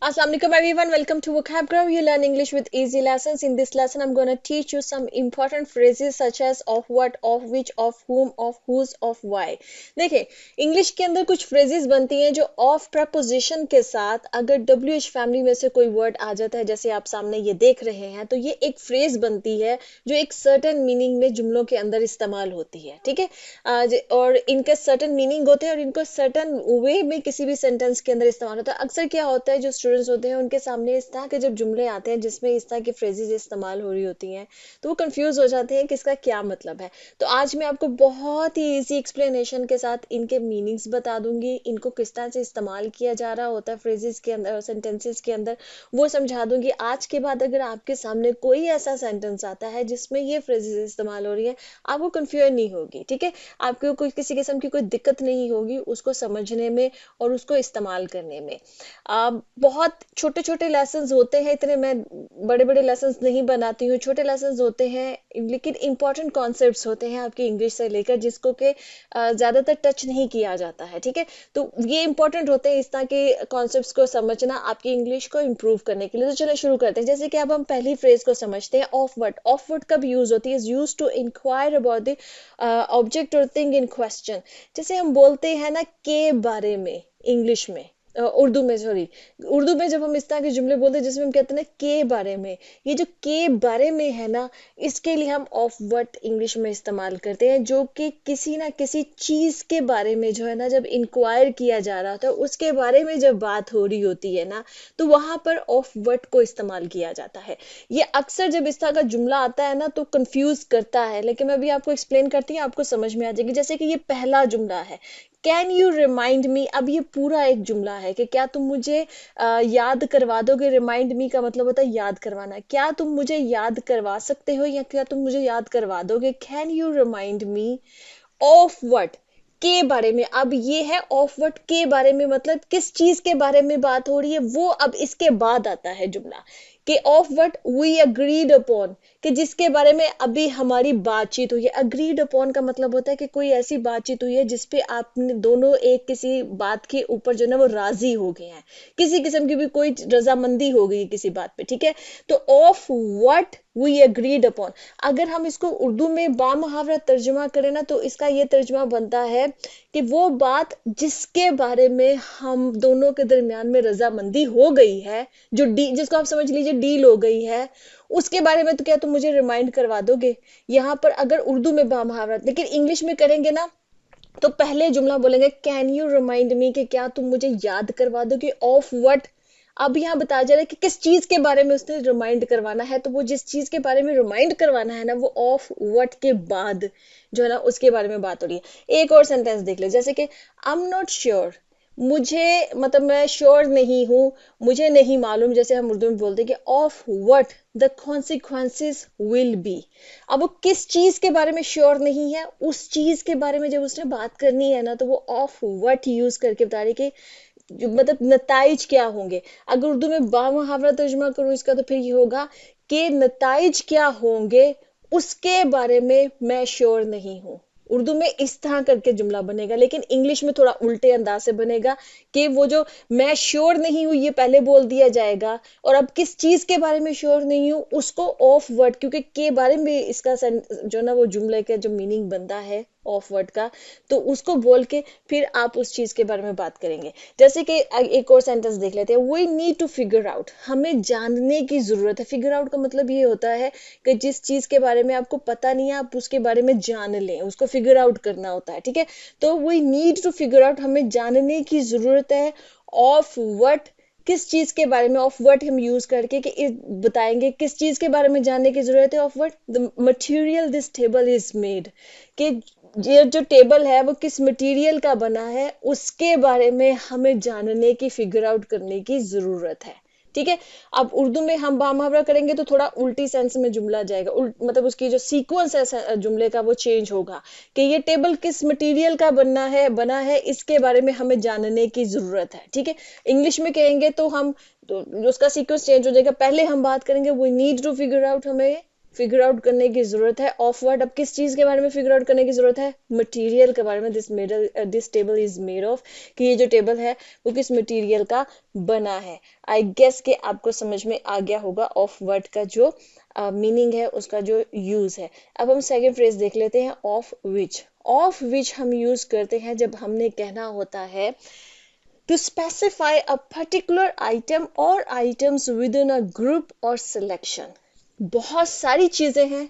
Assalamualaikum everyone, welcome to Vocab Grow. You learn English with easy lessons. In this lesson, I'm going to teach you some important phrases such as of what, of which, of whom, of whose, of why. देखिए, English के अंदर कुछ phrases बनती हैं जो of preposition के साथ अगर WH फैमिली में से कोई वर्ड आ जाता है, जैसे आप सामने ये देख रहे हैं, तो ये एक फ्रेज बनती है जो एक सर्टेन मीनिंग में जुमलों के अंदर इस्तेमाल होती है, ठीक है। और इनके सर्टेन मीनिंग होते हैं और इनको सर्टेन वे में किसी भी सेंटेंस के अंदर इस्तेमाल होता है। अक्सर क्या होता है, जो स्टूडेंट्स होते हैं उनके सामने इस तरह के जब जुमले आते हैं जिसमें इस तरह की फ्रेजेस इस्तेमाल हो रही होती हैं, तो वो कंफ्यूज हो जाते हैं कि इसका क्या मतलब है। तो आज मैं आपको बहुत ही इजी एक्सप्लेनेशन के साथ इनके मीनिंग्स बता दूंगी, इनको किस तरह से इस्तेमाल किया जा रहा होता है फ्रेजेस के अंदर, सेंटेंसेस के अंदर, वो समझा दूंगी। आज के बाद अगर आपके सामने कोई ऐसा सेंटेंस आता है जिसमें ये फ्रेजेस इस्तेमाल हो रही है, आपको कंफ्यूजन नहीं होगी, ठीक है। आपको कोई किसी किस्म की कोई दिक्कत नहीं होगी उसको समझने में और उसको इस्तेमाल करने में। बहुत छोटे छोटे लेसन्स होते हैं, इतने मैं बड़े बड़े लेसन्स नहीं बनाती हूँ, छोटे लेसन्स होते हैं लेकिन इंपॉर्टेंट कॉन्सेप्ट्स होते हैं आपकी इंग्लिश से लेकर, जिसको कि ज़्यादातर टच नहीं किया जाता है, ठीक है। तो ये इंपॉर्टेंट होते हैं इस तरह के कॉन्सेप्ट्स को समझना आपकी इंग्लिश को इम्प्रूव करने के लिए। तो चलो शुरू करते हैं। जैसे कि अब हम पहली फ्रेज को समझते हैं, ऑफ वर्ड। ऑफ वर्ड कब यूज होती है? Is use to inquire about the object और थिंग इन क्वेश्चन। जैसे हम बोलते हैं ना के बारे में, इंग्लिश में, उर्दू में, सॉरी, उर्दू में जब हम इस तरह के जुमले बोलते हैं जिसमें हम कहते हैं ना के बारे में, ये जो के बारे में है ना, इसके लिए हम ऑफ वर्ड इंग्लिश में इस्तेमाल करते हैं, जो कि किसी ना किसी चीज के बारे में जो है ना, जब इंक्वायर किया जा रहा होता है, उसके बारे में जब बात हो रही होती है ना, तो वहां पर ऑफ वर्ड को इस्तेमाल किया जाता है। ये अक्सर जब इस तरह का जुमला आता है ना तो कंफ्यूज करता है, लेकिन मैं अभी आपको एक्सप्लेन करती हूँ, आपको समझ में आ जाएगी। जैसे कि ये पहला जुमला है, कैन यू रिमाइंड मी। अब ये पूरा एक जुमला है कि क्या तुम मुझे याद करवा दोगे। रिमाइंड मी का मतलब होता है याद करवाना। क्या तुम मुझे याद करवा सकते हो या क्या तुम मुझे याद करवा दोगे। Can you remind me of what, के बारे में। अब ये है ऑफ व्हाट, के बारे में मतलब किस चीज के बारे में बात हो रही है, वो अब इसके बाद आता है जुमला कि of what we agreed upon, कि जिसके बारे में अभी हमारी बातचीत हुई है। अग्रीड अपॉन का मतलब होता है कि कोई ऐसी बातचीत हुई है जिसपे आपने दोनों एक किसी बात के ऊपर जो है ना वो राजी हो गए हैं, किसी किस्म की भी कोई रजामंदी हो गई किसी बात पे, ठीक है। तो of what we agreed upon, अगर हम इसको उर्दू में बामुहावरा तर्जुमा करें ना, तो इसका ये तर्जुमा बनता है कि वो बात जिसके बारे में हम दोनों के दरमियान में रजामंदी हो गई है, जो डी, जिसको आप समझ लीजिए डील हो गई है, उसके बारे में तो क्या तुम मुझे रिमाइंड करवा दोगे। यहाँ पर अगर उर्दू में बामुहावरा, लेकिन इंग्लिश में करेंगे ना, तो पहले जुमला बोलेंगे कैन यू रिमाइंड मी, कि क्या तुम मुझे याद करवा दोगे ऑफ व्हाट। अब यहाँ बताया जा रहा है कि किस चीज के बारे में उसने रिमाइंड करवाना है, तो वो जिस चीज के बारे में रिमाइंड करवाना है ना, वो ऑफ व्हाट के बाद जो है ना उसके बारे में बात हो रही है। एक और सेंटेंस देख ले, जैसे कि आई एम नॉट श्योर, मुझे मतलब मैं श्योर नहीं हूँ, मुझे नहीं मालूम, जैसे हम उर्दू में बोलते हैं कि of what the consequences will be. अब वो किस चीज के बारे में श्योर नहीं है, उस चीज के बारे में जब उसने बात करनी है ना, तो वो ऑफ व्हाट यूज करके बता रही कि मतलब नताइज क्या होंगे। अगर उर्दू में बामुहावरा तर्जुमा करूं इसका, तो फिर ये होगा कि नताइज क्या होंगे उसके बारे में मैं श्योर नहीं हूं। उर्दू में इस तरह करके जुमला बनेगा, लेकिन इंग्लिश में थोड़ा उल्टे अंदाज से बनेगा कि वो जो मैं श्योर नहीं हूं ये पहले बोल दिया जाएगा, और अब किस चीज के बारे में श्योर नहीं हूं उसको ऑफ वर्ड, क्योंकि के बारे में इसका जो ना वो जुमले का जो मीनिंग बनता है ऑफ वर्ड का, तो उसको बोल के फिर आप उस चीज के बारे में बात करेंगे। जैसे कि एक और सेंटेंस देख लेते हैं, we need to figure out, हमें जानने की जरूरत है। फिगर आउट का मतलब ये होता है कि जिस चीज के बारे में आपको पता नहीं है आप उसके बारे में जान लें, उसको फिगर आउट करना होता है, ठीक है। तो we need to figure out, हमें जानने की जरूरत है ऑफ व्हाट, किस चीज के बारे में। ऑफ वर्ड हम यूज करके कि बताएंगे किस चीज के बारे में जानने की जरूरत है। Of word the material this table is made, कि ये जो टेबल है वो किस मटेरियल का बना है उसके बारे में हमें जानने की, फिगर आउट करने की जरूरत है, ठीक है। अब उर्दू में हम बामुहावरा करेंगे तो थोड़ा उल्टी सेंस में जुमला जाएगा, मतलब उसकी जो सीक्वेंस है जुमले का वो चेंज होगा कि ये टेबल किस मटेरियल का बना है इसके बारे में हमें जानने की जरूरत है, ठीक है। इंग्लिश में कहेंगे तो हम, तो उसका सीक्वेंस चेंज हो जाएगा। पहले हम बात करेंगे we need to figure out, हमें फिगर आउट करने की जरूरत है। ऑफ वर्ड, अब किस चीज के बारे में फिगर आउट करने की जरूरत है? मटेरियल के बारे में। This table is made of, कि ये जो टेबल है वो किस मटेरियल का बना है। आई गेस कि आपको समझ में आ गया होगा ऑफ वर्ड का जो मीनिंग है, उसका जो यूज है। अब हम सेकेंड फ्रेज देख लेते हैं, ऑफ विच। ऑफ विच हम यूज करते हैं जब हमने कहना होता है to specify a particular item or items within a group or selection। बहुत सारी चीजें हैं,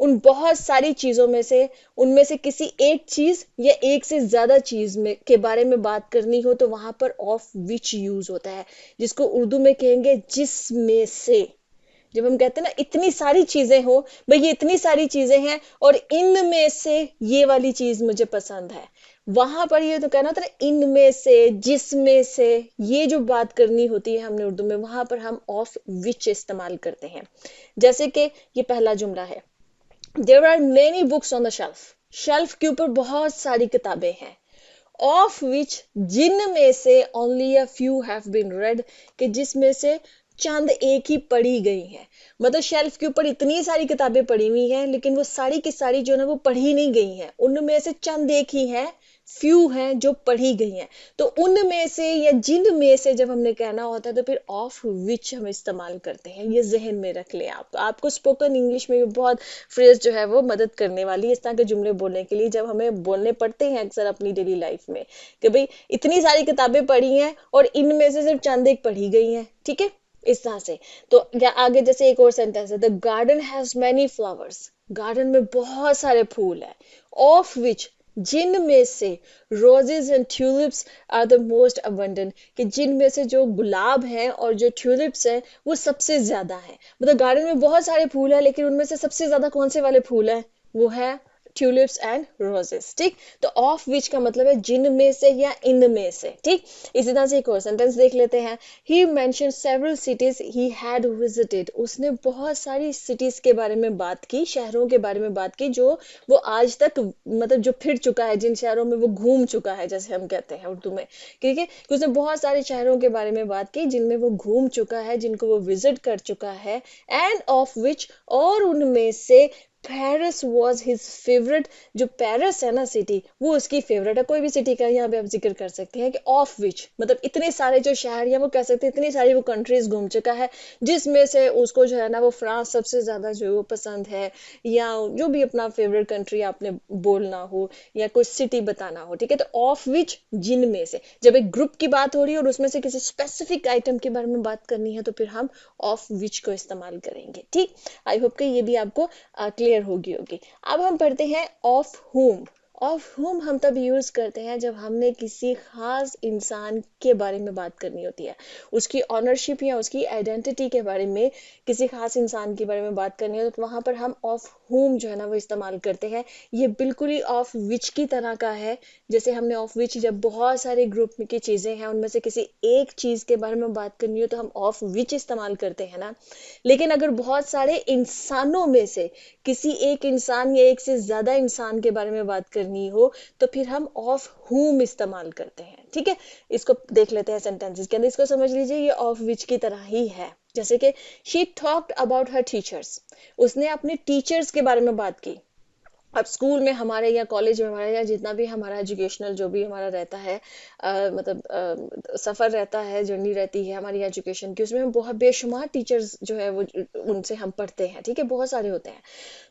उन बहुत सारी चीजों में से, उनमें से किसी एक चीज या एक से ज्यादा चीज में के बारे में बात करनी हो तो वहां पर ऑफ विच यूज होता है, जिसको उर्दू में कहेंगे जिसमें से। जब हम कहते हैं ना इतनी सारी चीजें हो, भाई ये इतनी सारी चीजें हैं और इनमें से ये वाली चीज मुझे पसंद है, वहां पर ये तो कहना होता है ना इनमें से, जिसमें से, ये जो बात करनी होती है हमने उर्दू में, वहां पर हम ऑफ विच इस्तेमाल करते हैं। जैसे कि ये पहला जुमला है, there are many books on the shelf. Shelf के ऊपर बहुत सारी किताबें हैं। ऑफ विच, जिनमें से, only a few have been read, कि जिसमें से चंद एक ही पढ़ी गई हैं। मतलब शेल्फ के ऊपर इतनी सारी किताबें पड़ी हुई हैं, लेकिन वो सारी की सारी जो है ना वो पढ़ी नहीं गई हैं, उनमें से चंद एक ही हैं, फ्यू हैं जो पढ़ी गई हैं। तो उनमें से या जिनमें से जब हमने कहना होता है तो फिर ऑफ विच हम इस्तेमाल करते हैं। ये जहन में रख लें आप। आपको स्पोकन इंग्लिश में भी बहुत फ्रेज जो है वो मदद करने वाली है इस तरह के जुमले बोलने के लिए, जब हमें बोलने पड़ते हैं अक्सर अपनी डेली लाइफ में कि भाई इतनी सारी किताबें पढ़ी हैं और इनमें से सिर्फ चंद एक पढ़ी गई हैं, ठीक है, इस तरह से। तो या आगे जैसे एक और सेंटेंस है, the garden has many flowers. Garden में बहुत सारे फूल है। ऑफ विच, जिनमें से, roses and tulips are the most abundant, कि जिनमें से जो गुलाब हैं और जो ट्यूलिप्स हैं वो सबसे ज्यादा है। मतलब गार्डन में बहुत सारे फूल है, लेकिन उनमें से सबसे ज्यादा कौन से वाले फूल हैं? वो है ट्यूलिप्स एंड रोजेस, ठीक। तो ऑफ विच का मतलब है जिनमें से या इनमें से, ठीक। इसी तरह से एक और सेंटेंस देख लेते हैं, he mention several cities he had visited. उसने बहुत सारी सिटीज के बारे में बात की, शहरों के बारे में बात की जो वो आज तक, मतलब जो फिर चुका है, जिन शहरों में वो घूम चुका है, जैसे हम कहते हैं उर्दू में, ठीक है। उसने बहुत सारे शहरों के बारे में बात की जिनमें वो घूम चुका है, जिनको वो विजिट कर चुका है। एंड ऑफ विच, और उनमें से, पेरिस वॉज हिज फेवरेट। जो पेरिस है ना सिटी, वो उसकी फेवरेट है। कोई भी सिटी का यहाँ पे आप जिक्र कर सकते हैं कि ऑफ विच, मतलब इतने सारे जो शहर या वो कह सकते हैं इतनी सारी वो कंट्रीज घूम चुका है, जिसमें से उसको जो है ना वो फ्रांस सबसे ज्यादा जो है वो पसंद है, या जो भी अपना फेवरेट कंट्री आपने बोलना हो या कोई सिटी बताना हो, ठीक है। तो ऑफ विच, जिनमें से। जब एक ग्रुप की बात हो रही है और उसमें से किसी स्पेसिफिक आइटम के बारे में बात करनी है तो फिर हम ऑफ विच को इस्तेमाल करेंगे, ठीक। आई होप कि ये भी आपको क्लियर होगी। अब हम पढ़ते हैं ऑफ हुम। ऑफ हुम हम तब यूज करते हैं जब हमने किसी खास इंसान के बारे में बात करनी होती है, उसकी ऑनरशिप या उसकी आइडेंटिटी के बारे में, किसी खास इंसान के बारे में बात करनी है तो वहां पर हम ऑफ हुम जो है ना वो इस्तेमाल करते हैं। ये बिल्कुल ही ऑफ विच की तरह का है। जैसे हमने ऑफ विच, जब बहुत सारे ग्रुप में की चीजें हैं उनमें से किसी एक चीज के बारे में बात करनी हो तो हम ऑफ विच इस्तेमाल करते हैं ना। लेकिन अगर बहुत सारे इंसानों में से किसी एक इंसान या एक से ज्यादा इंसान के बारे में बात करनी हो तो फिर हम ऑफ हुम इस्तेमाल करते हैं, ठीक है। इसको देख लेते हैं सेंटेंसेस के अंदर, इसको समझ लीजिए, ये ऑफ विच की तरह ही है। जैसे कि she talked about her teachers. उसने अपने टीचर्स के बारे में बात की। अब स्कूल में हमारे या कॉलेज में हमारे या जितना भी हमारा एजुकेशनल जो भी हमारा रहता है, सफर रहता है, जर्नी रहती है हमारी एजुकेशन की, उसमें हम बहुत बेशुमार टीचर्स जो है वो उनसे हम पढ़ते हैं, ठीक है, बहुत सारे होते हैं।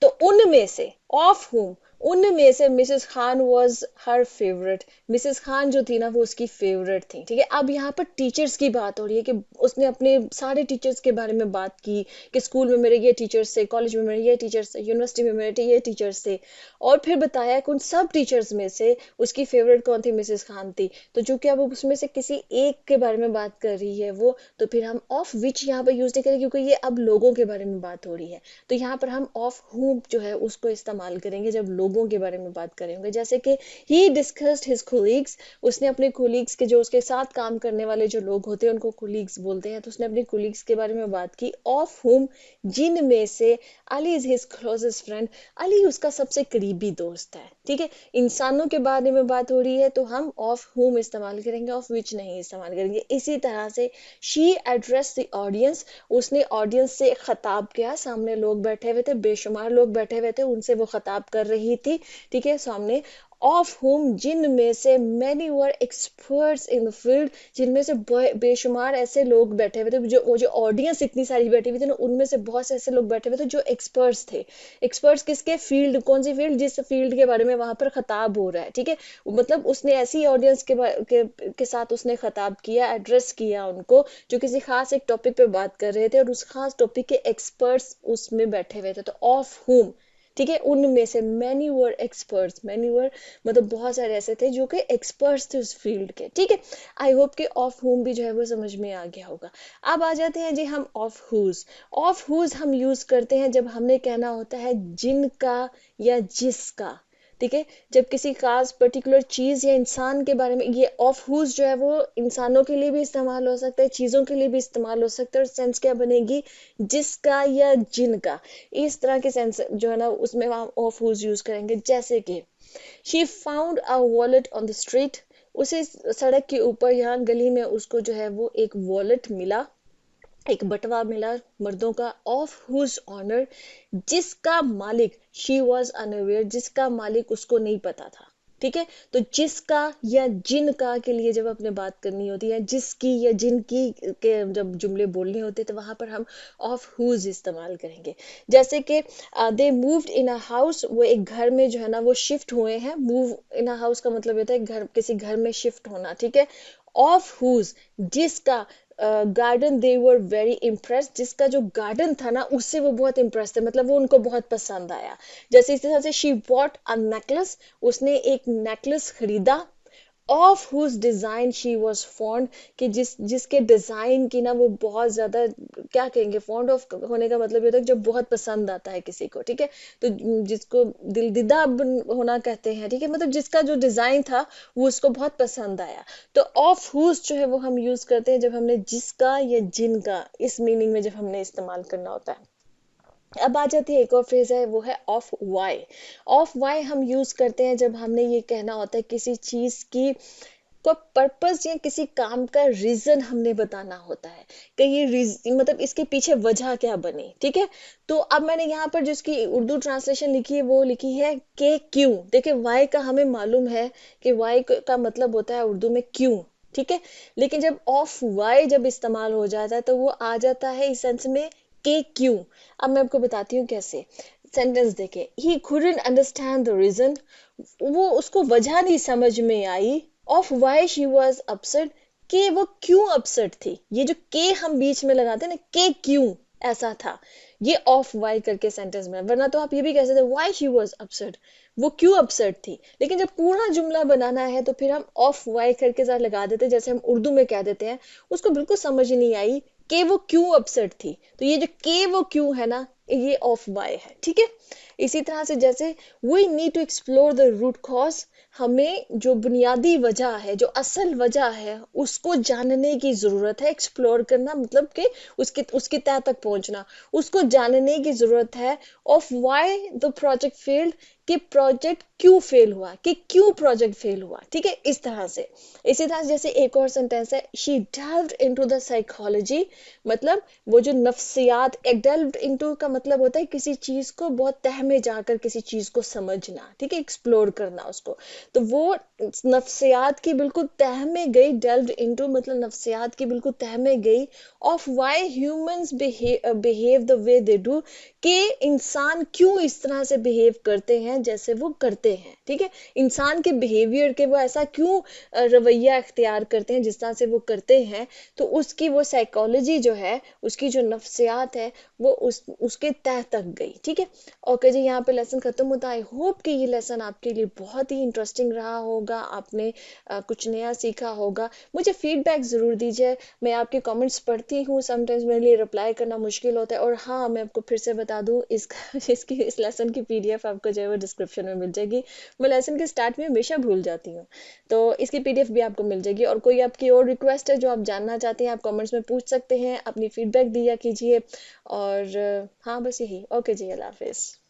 तो उनमें से, ऑफ हुम, उनमें से Mrs Khan was her favourite. Mrs Khan जो थी ना वो उसकी फेवरेट थी, ठीक है। अब यहाँ पर टीचर्स की बात हो रही है कि उसने अपने सारे टीचर्स के बारे में बात की कि स्कूल में मेरे ये टीचर्स थे, कॉलेज में मेरे ये टीचर्स थे, यूनिवर्सिटी में मेरे ये टीचर्स थे, और फिर बताया कि उन सब टीचर्स में से उसकी फेवरेट कौन थी? मिसेस खान थी। तो चूंकि अब उसमें से किसी एक के बारे में बात कर रही है वो, तो फिर हम ऑफ विच यहाँ पर यूज नहीं करेंगे क्योंकि ये अब लोगों के बारे में बात हो रही है। तो यहाँ पर हम ऑफ हुम जो है उसको इस्तेमाल करेंगे जब लोगों के बारे में बात करेंगे। जैसे कि ही डिस्कस्ड हिज कोलीग्स, उसने अपने कोलीग्स के, जो उसके साथ काम करने वाले जो लोग होते हैं उनको कोलीग्स बोलते हैं, तो उसने अपने कोलीग्स के बारे में बात की। ऑफ हुम, जिनमें से, Ali is his closest friend, Ali उसका सबसे करीबी दोस्त है। ठीक है, इंसानों के बारे में बात हो रही है तो हम ऑफ whom इस्तेमाल करेंगे, ऑफ विच नहीं इस्तेमाल करेंगे। इसी तरह से शी एड्रेस द ऑडियंस, उसने ऑडियंस से खताब किया, सामने लोग बैठे हुए थे, बेशुमार लोग बैठे हुए थे, उनसे वो खताब कर रही थी, ठीक है, सामने। ऑफ whom, जिन में से, many were experts in the field, जिनमें से बेशुमार ऐसे लोग बैठे हुए थे, जो वो जो ऑडियंस इतनी सारी बैठी हुई थी ना, उनमें से बहुत से ऐसे लोग बैठे हुए थे जो एक्सपर्ट्स थे। एक्सपर्ट्स किसके? फील्ड, कौन सी फील्ड? जिस फील्ड के बारे में वहां पर खताब हो रहा है, ठीक है। मतलब उसने ऐसी ऑडियंस के साथ उसने खताब किया, एड्रेस किया उनको, जो किसी खास एक टॉपिक पे बात कर रहे थे और उस खास टॉपिक के एक्सपर्ट्स उसमें बैठे हुए थे। तो ऑफ हुम, ठीक है, उनमें से, मैनी वर एक्सपर्ट्स, मैनी वर मतलब बहुत सारे ऐसे थे जो कि एक्सपर्ट्स थे उस फील्ड के, ठीक है। आई होप कि ऑफ होम भी जो है वो समझ में आ गया होगा। अब आ जाते हैं जी हम ऑफ हुज। ऑफ हुज हम यूज करते हैं जब हमने कहना होता है जिनका या जिसका, ठीक है। जब किसी खास पर्टिकुलर चीज या इंसान के बारे में, ये ऑफ हुज जो है वो इंसानों के लिए भी इस्तेमाल हो सकता है, चीजों के लिए भी इस्तेमाल हो सकता है, और सेंस क्या बनेगी? जिसका या जिनका, इस तरह के सेंस जो है ना उसमें हम ऑफ हुज यूज करेंगे। जैसे कि she found a wallet on the street, उसे सड़क के ऊपर, यहाँ गली में उसको जो है वो एक वॉलेट मिला, एक बटवा मिला मर्दों का। ऑफ हुज ऑनर, जिसका मालिक, शी वॉज अनअवेयर, जिसका मालिक उसको नहीं पता था, ठीक है। तो जिसका या जिनका के लिए जब अपने बात करनी होती है, जिसकी या जिनकी के जब जुमले बोलने होते हैं तो वहां पर हम ऑफ हुज इस्तेमाल करेंगे। जैसे कि they moved in a house, वो एक घर में जो है ना वो शिफ्ट हुए हैं। मूव इन अ हाउस का मतलब होता है घर, किसी घर में शिफ्ट होना, ठीक है। ऑफ हुज, जिसका garden they were very impress, जिसका जो गार्डन था ना उससे वो बहुत इम्प्रेस थे, मतलब वो उनको बहुत पसंद आया। जैसे इस तरह से शी बॉट अ नेकलेस, उसने एक नेकलेस खरीदा। Of whose design she was fond, कि जिसके डिजाइन की ना वो बहुत ज्यादा, क्या कहेंगे, फॉन्ड ऑफ होने का मतलब ये होता है कि जो बहुत पसंद आता है किसी को, ठीक है। तो जिसको दिलदीदा होना कहते हैं, ठीक है, मतलब जिसका जो डिजाइन था वो उसको बहुत पसंद आया। तो ऑफ हुज जो है वो हम यूज करते हैं जब हमने जिसका या जिनका इस मीनिंग में जब हमने इस्तेमाल करना होता है। अब आ जाती है एक और फ्रेज है, वो है ऑफ वाई। ऑफ वाई हम यूज करते हैं जब हमने ये कहना होता है किसी चीज की को पर्पस या किसी काम का रीजन हमने बताना होता है, कि ये मतलब इसके पीछे वजह क्या बनी, ठीक है। तो अब मैंने यहाँ पर जिसकी उर्दू ट्रांसलेशन लिखी है वो लिखी है के क्यों। देखिए वाई का हमें मालूम है कि वाई का मतलब होता है उर्दू में क्यों, ठीक है। लेकिन जब ऑफ वाई जब इस्तेमाल हो जाता है तो वो आ जाता है इस सेंस में के क्यों। अब मैं आपको बताती हूँ कैसे। सेंटेंस देखे, ही couldn't अंडरस्टैंड द रीजन, वो उसको वजह नहीं समझ में आई, of why she was upset, कि वो क्यों अपसेट थी। ये जो के हम बीच में लगाते हैं ना, के क्यों ऐसा था, ये ऑफ वाई करके सेंटेंस में। वरना तो आप ये भी कह सकते वाई शी वॉज अपसेट, वो क्यों अपसेट थी। लेकिन जब पूरा जुमला बनाना है तो फिर हम ऑफ वाई करके साथ लगा देते हैं, जैसे हम उर्दू में कह देते हैं उसको बिल्कुल समझ ही नहीं आई कि वो क्यों अपसेट थी, तो ये जो के वो क्यों है ना, ये ऑफ वाई है, ठीक है। इसी तरह से जैसे we need to explore the root cause, हमें जो बुनियादी वजह है, जो असल वजह है उसको जानने की जरूरत है। एक्सप्लोर करना मतलब कि उसकी तह तक पहुंचना, उसको जानने की जरूरत है। Of why the project failed, कि प्रोजेक्ट क्यों फेल हुआ, कि क्यों प्रोजेक्ट फेल हुआ, ठीक है, इस तरह से। इसी तरह से जैसे एक और सेंटेंस है, she delved into the psychology, मतलब वो जो नफ्सियात, एक डेल्व्ड इनटू का मतलब होता है किसी चीज को बहुत तह में जाकर किसी चीज को समझना, ठीक है, एक्सप्लोर करना उसको। तो वो नफ्सियात की बिल्कुल तह में गई, डेल्व्ड इनटू मतलब नफ्सियात की बिल्कुल तह में गई। Of why humans behave the way they do, कि इंसान क्यों इस तरह से बिहेव करते हैं जैसे वो करते हैं, ठीक है। इंसान के बिहेवियर के वो ऐसा क्यों रवैया इख्तियार करते हैं जिस तरह से वो करते हैं, तो उसकी वो साइकोलॉजी जो है, उसकी जो नफ्सियात है, वो उसके तह तक गई, ठीक है। ओके जी, यहाँ पे लेसन खत्म होता है। आई होप कि ये लेसन आपके लिए बहुत ही इंटरेस्टिंग रहा होगा, आपने कुछ नया सीखा होगा। मुझे फीडबैक जरूर दीजिए, मैं आपके कमेंट्स पढ़ती हूँ, समटाइम्स मेरे लिए रिप्लाई करना मुश्किल होता है। और हाँ, मैं आपको फिर से बता दूँ, इस लेसन की पीडीएफ आपको जो है वो डिस्क्रिप्शन में मिल जाएगी। मैं लेसन के स्टार्ट में हमेशा भूल जाती हूँ, तो इसकी पीडीएफ भी आपको मिल जाएगी। और कोई आपकी और रिक्वेस्ट है जो आप जानना चाहते हैं, आप कमेंट्स में पूछ सकते हैं, अपनी फीडबैक दिया कीजिए। और हाँ, बस यही। ओके जी, अल्लाह हाफिज।